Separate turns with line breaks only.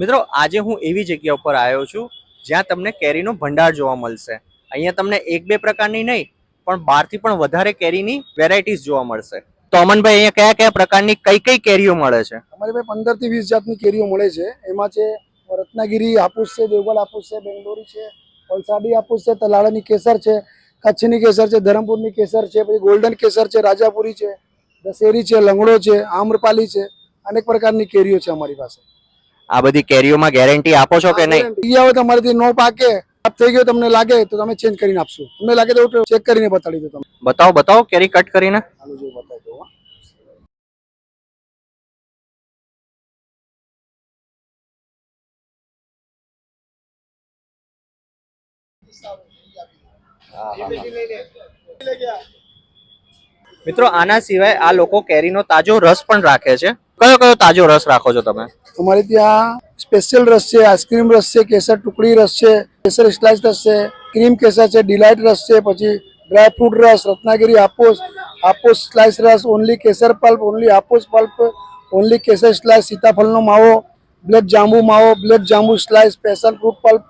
મિત્રો આજે હું એવી જગ્યા ઉપર આવ્યો છું જ્યાં તમને કેરીનો ભંડાર જોવા મળશે। અહીંયા તમને એક બે પ્રકારની નહીં પણ 12 થી પણ વધારે કેરીની વેરાયટીઝ જોવા મળશે। તો અમનભાઈ અહીંયા કયા કયા પ્રકારની કઈ કઈ કેરીઓ મળે છે?
અમારી પાસે 15 થી 20 જાતની કેરીઓ મળે છે। એમાં છે રત્નાગીરી હાપુસ છે, દેવગલ હાપુસ છે, બેંગ્લોરી છે, વલસાડી હાપુસ છે, તલાળાની કેસર છે, કચ્છની કેસર છે, ધરમપુરની કેસર છે, પછી ગોલ્ડન કેસર છે, રાજાપુરી છે, દશેરી છે, લંગડો છે, આમ્રપાલી છે, અનેક પ્રકારની કેરીઓ છે અમારી પાસે।
આ બધી કેરીઓમાં ગેરંટી આપો છો કે નહીં?
ઈ આવે તમારાથી નો પાકે ખરાબ થઈ ગયો તમને લાગે તો તમે ચેન્જ કરીને આપશો, તમને લાગે તો ચેક કરીને બતાડી દો તમે।
બતાવો બતાવો કેરી કટ કરીને।
હાલો જો બતાવી દો।
મિત્રો આના સિવાય આ લોકો કેરીનો તાજો રસ પણ રાખે છે। કયો કયો તાજો રસ રાખો છો તમે?
અમારે ત્યાં સ્પેશિયલ રસ છે, આઈસ્ક્રીમ રસ છે, કેસર ટુકડી રસ છે, કેસર સ્લાઇસ રસ છે, ક્રીમ કેસર છે, ડિલાઇટ રસ છે, પછી ડ્રાય ફ્રૂટ રસ, રત્નાગીરી હાપુસ, હાપુસ સ્લાઇસ રસ, only Kesar pulp, only Hapus pulp, only Kesar slice, સીતાફળનો માવો, બ્લેક જાંબુ માવો, બ્લેક જાંબુ સ્લાઇસ, પેશન ફ્રૂટ પલ્પ,